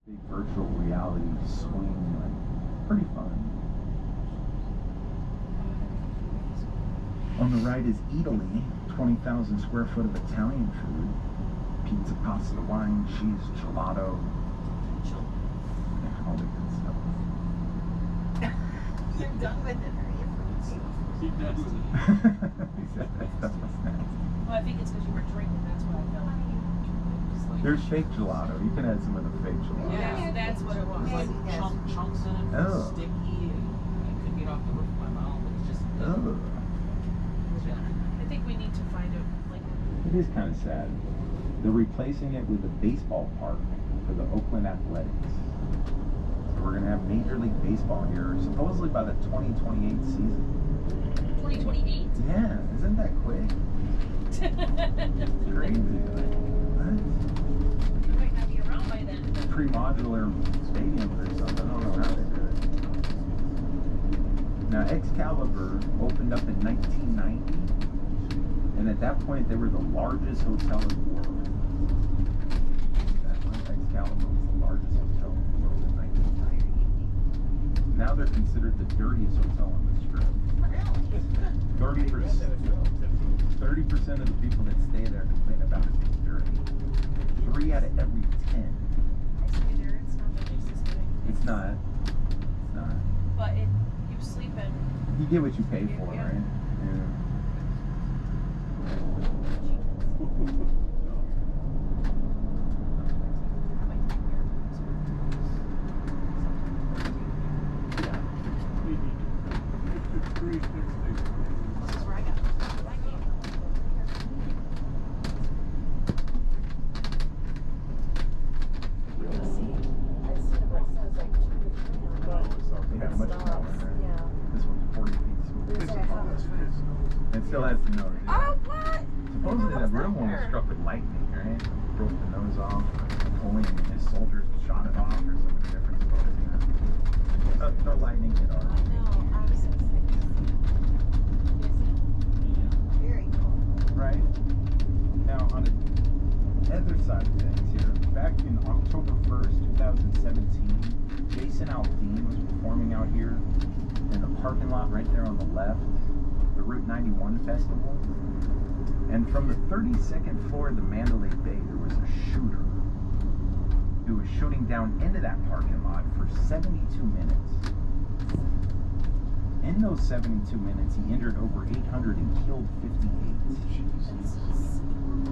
Big virtual reality swing, like, pretty fun. On the right is Italy, 20,000 square foot of Italian food. Pizza, pasta, wine, cheese, gelato. Yeah, all the good stuff. You're done with it, are you? He does. He said that stuff was nasty. Well, I think it's because you were drinking, that's what I felt. There's fake gelato. You can add some of the fake gelato. Yeah, that's what it was. Like chunks in it, Oh. sticky, and I couldn't get off the roof of my mouth. It's just. Ugh. I think we need to find a, like, It is kind of sad. They're replacing it with a baseball park for the Oakland Athletics. So we're going to have Major League Baseball here, supposedly by the 2028 season. 2028? Yeah, isn't that quick? Crazy. What? You might not be around by then. Pre-modular stadium or something. I don't know how they do it. Now, Excalibur opened up in 1990, and at that point, they were the largest hotel in the world. Excalibur was the largest hotel in the world in 1990. Now they're considered the dirtiest hotel on the strip. 30% of the people that stay there complain about it being dirty. 3 out of every 10. I swear it's not the nicest thing. It's not. It's not. But you sleep in. You get what you pay for, Yeah. right? Yeah. This is where I got my game. They got much smaller there. Yeah. This one's 40 feet smooth. It still has the nose. Yeah. Oh, what? Supposedly that real one was struck with lightning, right? Broke the nose off. Only his soldiers shot it off or something different. The lightning hit I ours. know. I was so sick. Very cool. Right? Now, on the other side of things here, back in October 1st, 2017, Jason Aldean was performing out here in the parking lot right there on the left, the Route 91 Festival. And from the 32nd floor of the Mandalay Bay, there was a shooter who was shooting down into that parking lot for 72 minutes. In those 72 minutes, he injured over 800 and killed 58.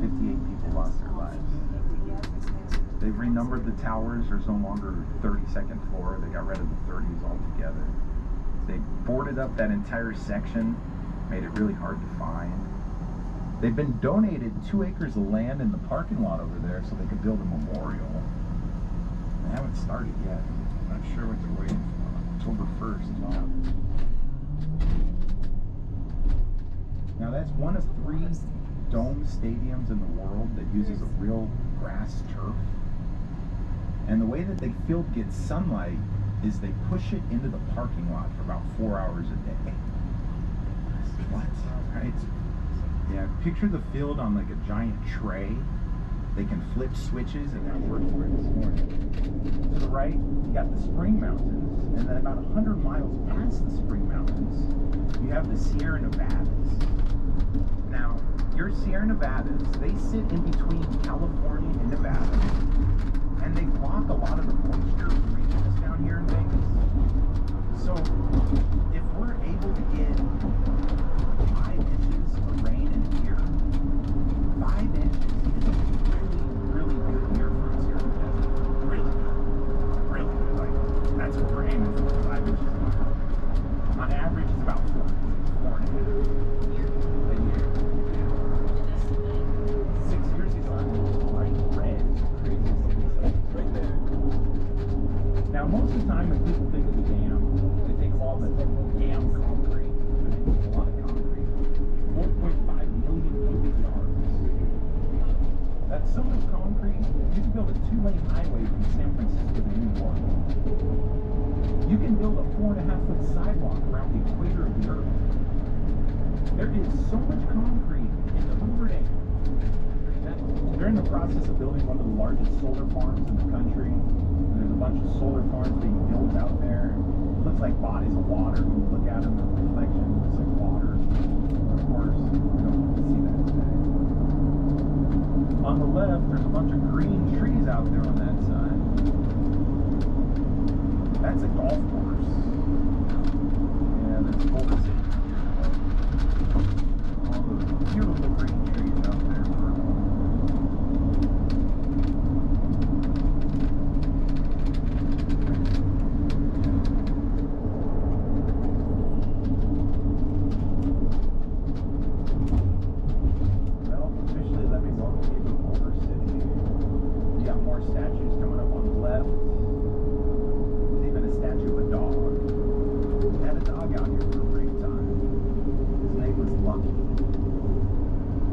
58 people lost their lives. They've renumbered the towers. There's no longer 32nd floor. They got rid of the 30s altogether. They boarded up that entire section, made it really hard to find. They've been donated 2 acres of land in the parking lot over there so they could build a memorial. They haven't started yet. I'm not sure what they're waiting for. October 1st. Wow. Now that's one of 3 dome stadiums in the world that uses a real grass turf. And the way that the field gets sunlight is they push it into the parking lot for about 4 hours a day. What? Right? Yeah, picture the field on like a giant tray. They can flip switches, and that worked for it this morning. To the right, you got the Spring Mountains, and then about 100 miles past the Spring Mountains, you have the Sierra Nevadas. Now, your Sierra Nevadas, they sit in between California and Nevada, and they block a lot of the moisture regions down here in Vegas. So, if we're able to get 5 inches of rain in here, 5 inches is a really good year for us here in the desert. Really good. Really good. Like, that's what we're aiming for, 5 inches a year. On average, it's about 4 and a half. A year. 6 years ago, it was bright red. Crazy right there. Now, most of the time when people think of the dam, they think of all the dam concrete. Right? A lot of concrete. 4.5 million cubic yards. That's so much concrete, you can build a 2-lane highway from San Francisco to New York. You can build a 4.5-foot sidewalk around the equator of the Earth. There is so much concrete in the Hoover Dam. They're in the process of building one of the largest solar farms in the country. There's a bunch of solar farms being built out there. Looks like bodies of water. When you look at them, the reflection looks like water. Of course, we don't see that today. On the left, there's a bunch of green trees out there on that side. That's a golf course. Yeah, that's Boulder City. All those beautiful green trees out there. Well, officially, let me welcome you to Boulder City. You got more statues coming up on the left. There's even a statue of a dog. We had a dog out here for a brief time. His name was Lucky.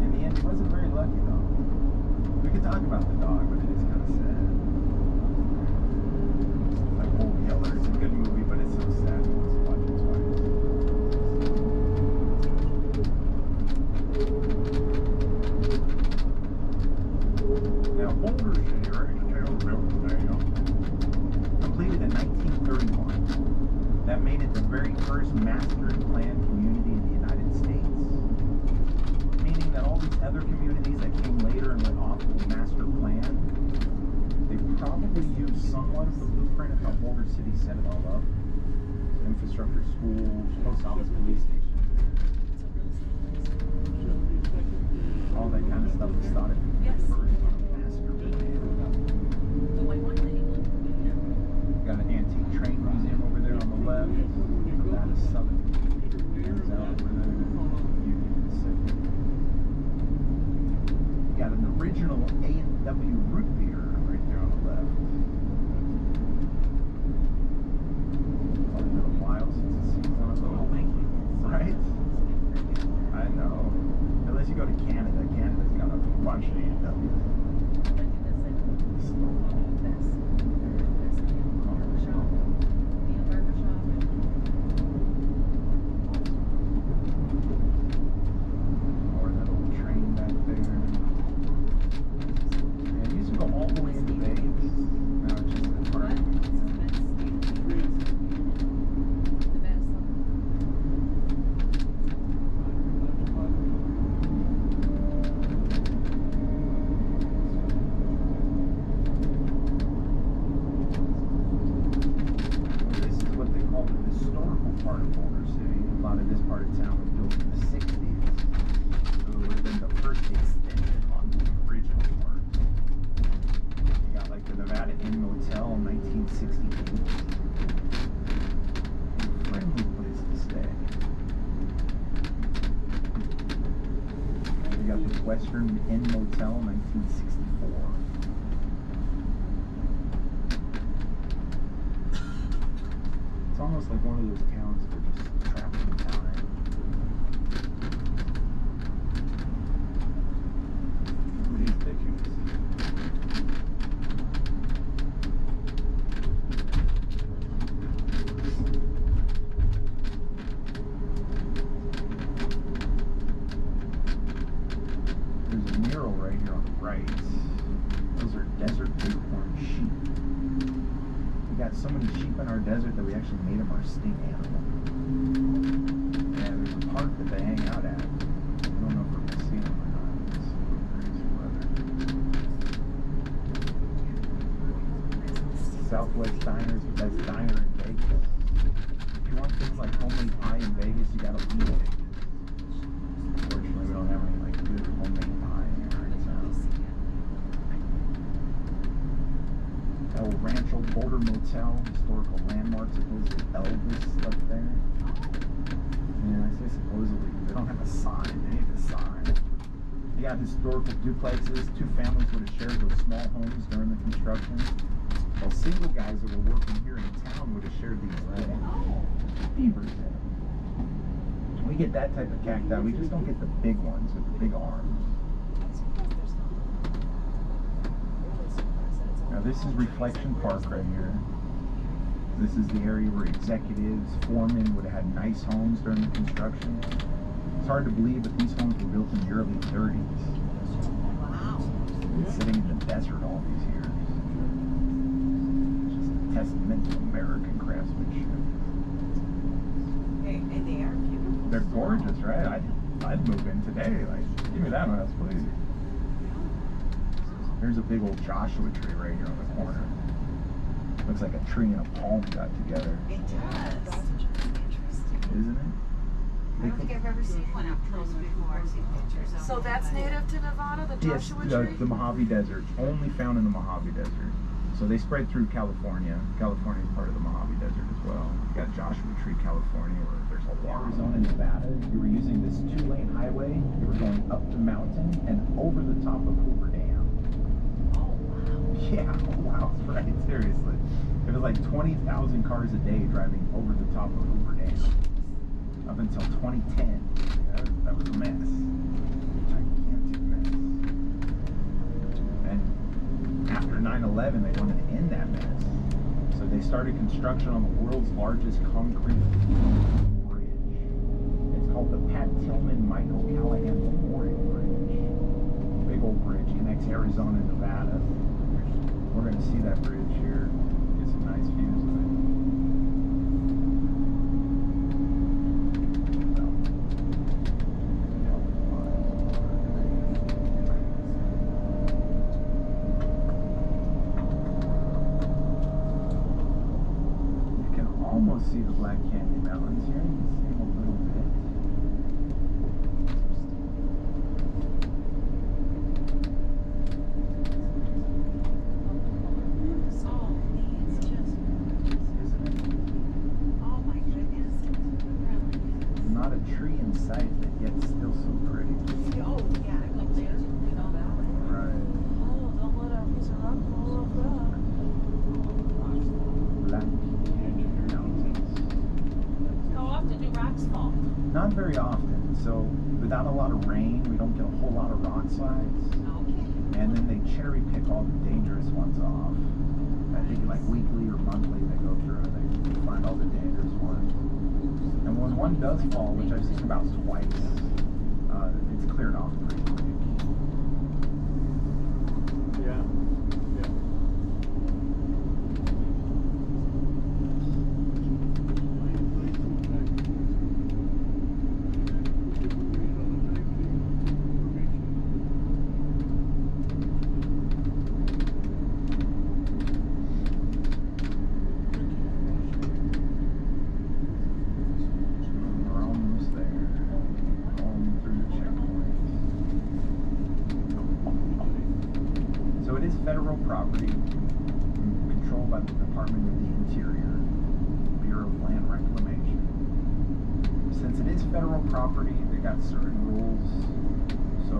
In the end, he wasn't very lucky though. We could talk about the dog, but it is kind of sad. It's like Old Yeller. It's a good movie, but it's so sad. Who wants to watch it twice? Now, Boulder City, right? Completed in 1931. That made it the very first master planned community in the United States. Meaning that all these other communities that came later and went off the master plan, they probably used somewhat of the blueprint of how Boulder City set it all up. Infrastructure, schools, post office, police station. All that kind of stuff was thought of Yes. first on a master plan. The white one, the England. Got an antique train museum over there on the left. That is Southern. Hands out over there. Union Pacific. Got an original A&W root beer right there on the left. Probably been a while since it's seen one of those. Right? I know. Unless you go to Canada. Canada's got a bunch of A&Ws. Or that old train back there. And it used to go all the way into Vegas. Now it's just a park. This is what they call the historical part of Boulder City. A lot of this part of town was built in the 60s. So it would have been the first extension on the original part. You got like the Nevada Inn Motel in 1968. A friendly place to stay. You got the Western Inn Motel in 1964. It's almost like one of those towns that are just trapped in time. Look at these pictures. There's a mural right here on the right. Those are desert bighorn sheep. We got so many sheep in our desert that we actually made them our state animal. And there's a park that they hang out at. I don't know if we're gonna see them or not. It's crazy weather. Southwest Diner is the best diner in Vegas. If you want things like homemade pie in Vegas, you gotta leave Vegas. Unfortunately, we don't have any like good homemade pie here in town. El Rancho Boulder Motel, historical landmark, supposedly Elvis slept there. Yeah, I say supposedly. They don't have a sign. They need a sign. You got historical duplexes. Two families would have shared those small homes during the construction. While single guys that were working here in town would have shared these beavers in. We get that type of cacti. We just don't get the big ones with the big arms. Now this is Reflection Park right here. This is the area where executives, foremen would have had nice homes during the construction. It's hard to believe that these homes were built in the early 30s. Wow. Been sitting in the desert all these years. Just gorgeous, right? I'd move in today. Like, give me that house, please. There's a big old Joshua tree right here on the corner. Looks like a tree and a palm got together, It does. Interesting. isn't it? I don't think I've ever seen one up close before. I've seen pictures of So them. that's native to Nevada, the Yes, Joshua the tree? Mojave Desert, only found in the Mojave Desert. So they spread through California. California is part of the Mojave Desert as well. You got Joshua Tree, California, where there's a lot. Arizona, Nevada, you were using this 2-lane highway. You were going up the mountain and over the top of Hoover Dam. Oh, wow. Yeah, wow, right, seriously. It was like 20,000 cars a day driving over the top of Hoover Dam. Up until 2010. That was a mess. Gigantic mess. And after 9/11, they wanted to end that mess. So they started construction on the world's largest concrete bridge. It's called the Pat Tillman Michael Callahan Memorial Bridge. Big old bridge, connects Arizona and Nevada. We're going to see that bridge here. Get some nice views of it. See the Black Canyon Mountains here. You can see them a little bit. Oh, it's just Isn't it? oh my goodness. It really is. Not a tree in sight, but yet still so pretty. Oh, yeah, I went there. You know that one. Right. Oh, don't let a piece of rock fall off that. Black Canyon Mountains. How often do rocks fall? Not very often. So without a lot of rain, we don't get a whole lot of rock slides. Okay. And then they cherry pick all the dangerous ones off. I think like weekly or monthly they go through and they find all the dangerous ones. And when one does fall, which I've seen about twice, it's cleared off pretty quick. Yeah. We're almost there. Home through the checkpoint. So it is federal property controlled by the Department of the Interior, Bureau of Land Reclamation. Since it is federal property, they got certain rules. So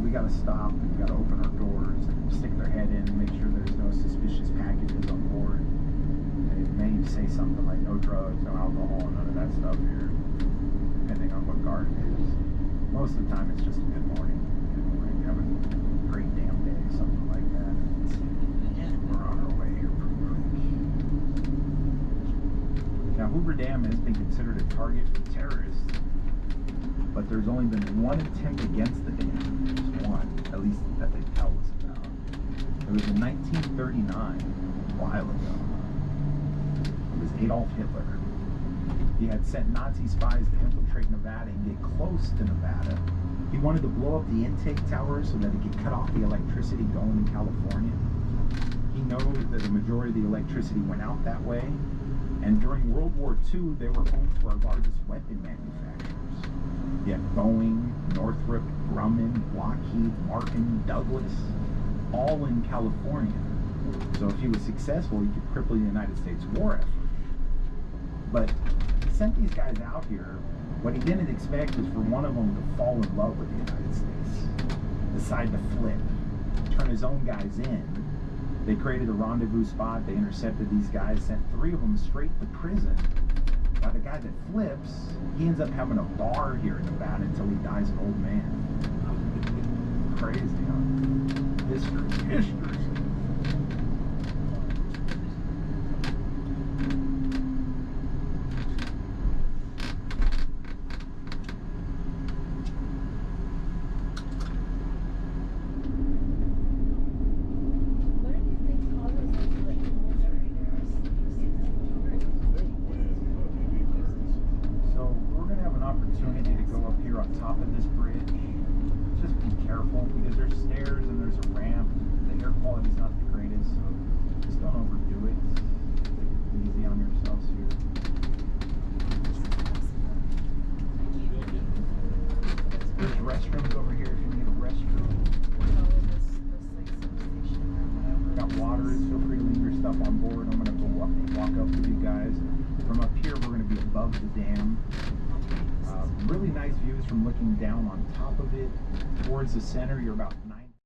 we gotta stop and we gotta open our doors and stick their head in and make sure there's no suspicious packages on board. It may say something like no drugs, no alcohol, none of that stuff here, depending on what guard it is. Most of the time it's just a good morning. Good morning, have a great damn day, something like that. We're on our way here pretty quick. Now Hoover Dam has been considered a target for terrorists, but there's only been one attempt against the dam. Just one, at least that they tell us about. It was in 1939, a while ago. It was Adolf Hitler. He had sent Nazi spies to infiltrate Nevada and get close to Nevada. He wanted to blow up the intake towers so that he could cut off the electricity going to California. He knows that the majority of the electricity went out that way. And during World War II, they were home to our largest weapon manufacturers. You had Boeing, Northrop, Grumman, Lockheed, Martin, Douglas, all in California. So if he was successful, he could cripple the United States war effort. But he sent these guys out here. What he didn't expect is for one of them to fall in love with the United States, decide to flip, turn his own guys in. They created a rendezvous spot. They intercepted these guys, sent 3 of them straight to prison. Now the guy that flips, he ends up having a bar here in Nevada until he dies an old man. Crazy, huh? History. Where do you think colourful So we're going to have an opportunity to top of this bridge, just be careful because there's stairs and there's a ramp. The air quality's not the greatest, so just don't overdo it. Take it easy on yourselves here. There's restrooms over here if you need a restroom. Got water, feel free to leave your stuff on board. I'm gonna go walk up with you guys. From up here, we're gonna be above the dam. Really nice views from looking down on top of it. Towards the center, you're about 9